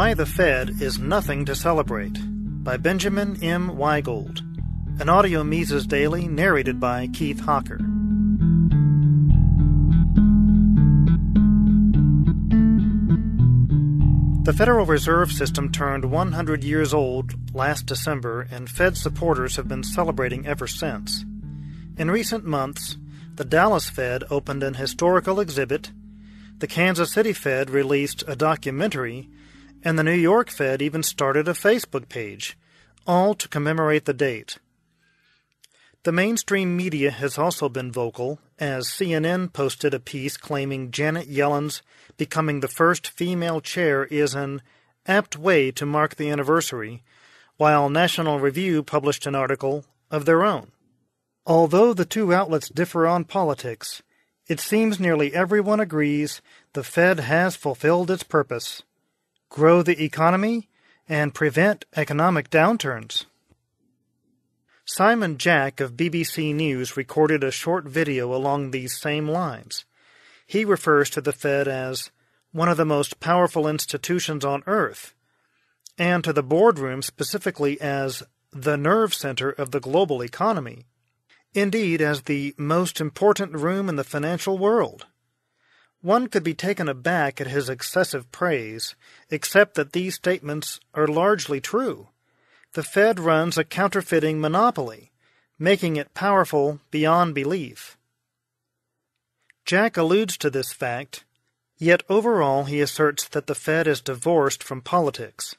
Why the Fed is Nothing to Celebrate by Benjamin M. Wiegold. An audio Mises Daily narrated by Keith Hawker. The Federal Reserve System turned 100 years old last December, and Fed supporters have been celebrating ever since. In recent months, the Dallas Fed opened an historical exhibit, the Kansas City Fed released a documentary, and the New York Fed even started a Facebook page, all to commemorate the date. The mainstream media has also been vocal, as CNN posted a piece claiming Janet Yellen's becoming the first female chair is an apt way to mark the anniversary, while National Review published an article of their own. Although the two outlets differ on politics, it seems nearly everyone agrees the Fed has fulfilled its purpose: grow the economy and prevent economic downturns. Simon Jack of BBC News recorded a short video along these same lines. He refers to the Fed as one of the most powerful institutions on earth, and to the boardroom specifically as the nerve center of the global economy. Indeed, as the most important room in the financial world. One could be taken aback at his excessive praise, except that these statements are largely true. The Fed runs a counterfeiting monopoly, making it powerful beyond belief. Jack alludes to this fact, yet overall he asserts that the Fed is divorced from politics.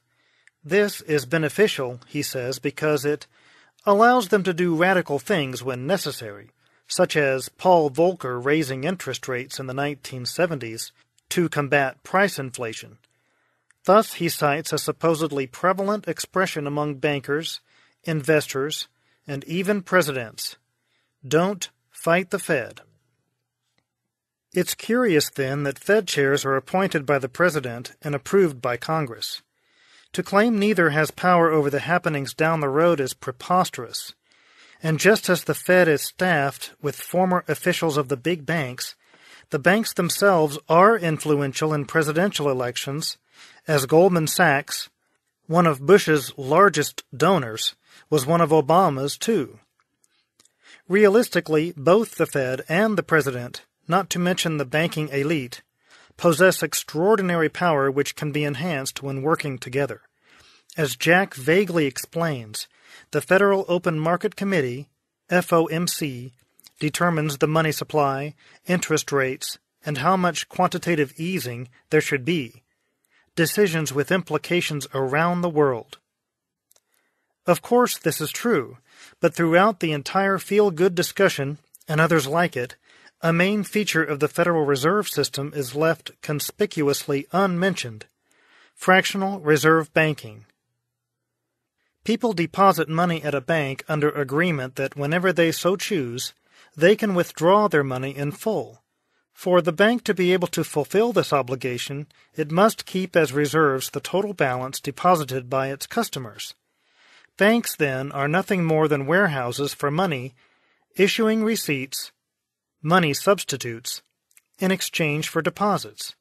This is beneficial, he says, because it allows them to do radical things when necessary, such as Paul Volcker raising interest rates in the 1970s to combat price inflation. Thus, he cites a supposedly prevalent expression among bankers, investors, and even presidents: "Don't fight the Fed." It's curious, then, that Fed chairs are appointed by the president and approved by Congress. To claim neither has power over the happenings down the road is preposterous. And just as the Fed is staffed with former officials of the big banks, the banks themselves are influential in presidential elections, as Goldman Sachs, one of Bush's largest donors, was one of Obama's too. Realistically, both the Fed and the president, not to mention the banking elite, possess extraordinary power which can be enhanced when working together. As Jack vaguely explains, the Federal Open Market Committee, FOMC, determines the money supply, interest rates, and how much quantitative easing there should be, decisions with implications around the world. Of course this is true, but throughout the entire feel-good discussion, and others like it, a main feature of the Federal Reserve System is left conspicuously unmentioned: fractional reserve banking. People deposit money at a bank under agreement that whenever they so choose, they can withdraw their money in full. For the bank to be able to fulfill this obligation, it must keep as reserves the total balance deposited by its customers. Banks, then, are nothing more than warehouses for money, issuing receipts, money substitutes, in exchange for deposits.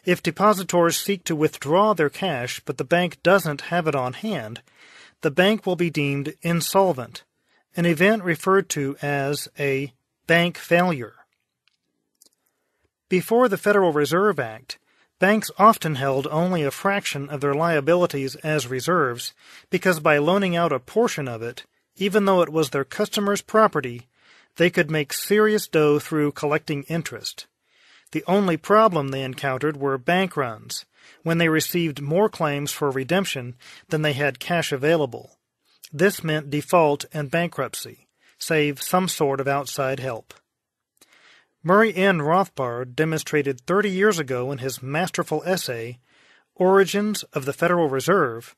If depositors seek to withdraw their cash but the bank doesn't have it on hand, the bank will be deemed insolvent, an event referred to as a bank failure. Before the Federal Reserve Act, banks often held only a fraction of their liabilities as reserves because by loaning out a portion of it, even though it was their customers' property, they could make serious dough through collecting interest. The only problem they encountered were bank runs, when they received more claims for redemption than they had cash available. This meant default and bankruptcy, save some sort of outside help. Murray N. Rothbard demonstrated 30 years ago in his masterful essay, Origins of the Federal Reserve,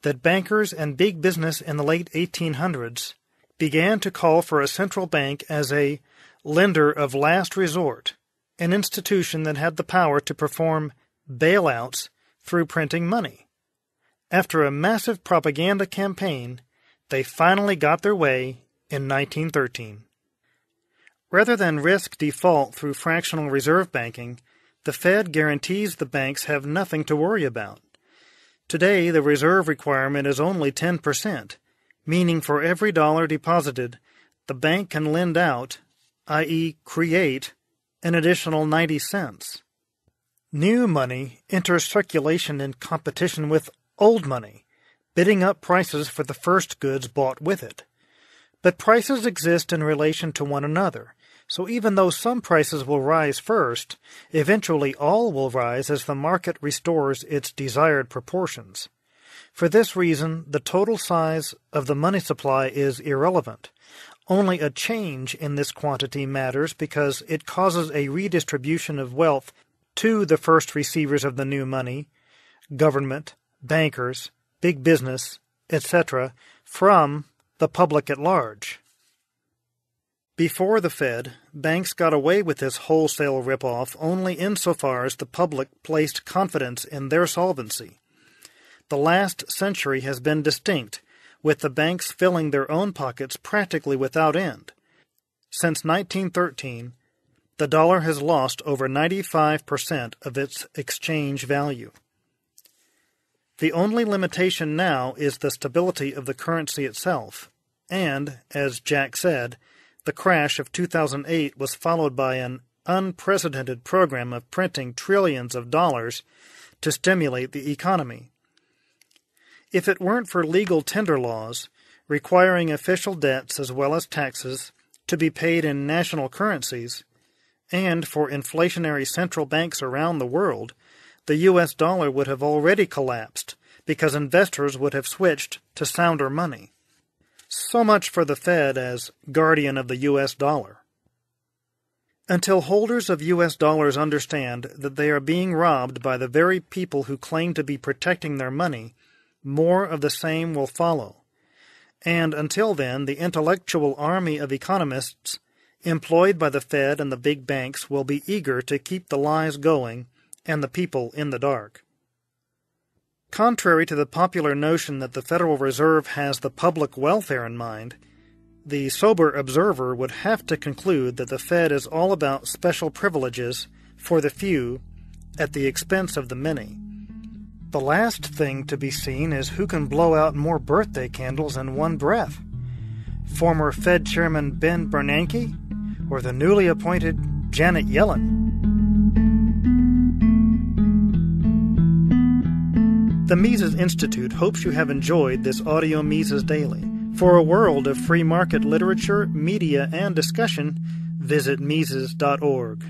that bankers and big business in the late 1800s began to call for a central bank as a lender of last resort, an institution that had the power to perform bailouts through printing money. After a massive propaganda campaign, they finally got their way in 1913. Rather than risk default through fractional reserve banking, the Fed guarantees the banks have nothing to worry about. Today, the reserve requirement is only 10%, meaning for every dollar deposited, the bank can lend out, i.e. create, an additional 90 cents. New money enters circulation in competition with old money, bidding up prices for the first goods bought with it. But prices exist in relation to one another, so even though some prices will rise first, eventually all will rise as the market restores its desired proportions. For this reason, the total size of the money supply is irrelevant. Only a change in this quantity matters because it causes a redistribution of wealth to the first receivers of the new money, government, bankers, big business, etc., from the public at large. Before the Fed, banks got away with this wholesale rip-off only insofar as the public placed confidence in their solvency. The last century has been distinct, with the banks filling their own pockets practically without end. Since 1913, the dollar has lost over 95% of its exchange value. The only limitation now is the stability of the currency itself, and, as Jack said, the crash of 2008 was followed by an unprecedented program of printing trillions of dollars to stimulate the economy. If it weren't for legal tender laws, requiring official debts as well as taxes to be paid in national currencies, and for inflationary central banks around the world, the U.S. dollar would have already collapsed because investors would have switched to sounder money. So much for the Fed as guardian of the U.S. dollar. Until holders of U.S. dollars understand that they are being robbed by the very people who claim to be protecting their money, more of the same will follow. And until then, the intellectual army of economists employed by the Fed and the big banks will be eager to keep the lies going and the people in the dark. Contrary to the popular notion that the Federal Reserve has the public welfare in mind, the sober observer would have to conclude that the Fed is all about special privileges for the few at the expense of the many. The last thing to be seen is who can blow out more birthday candles in one breath. Former Fed Chairman Ben Bernanke or the newly appointed Janet Yellen. The Mises Institute hopes you have enjoyed this audio Mises Daily. For a world of free market literature, media, and discussion, visit Mises.org.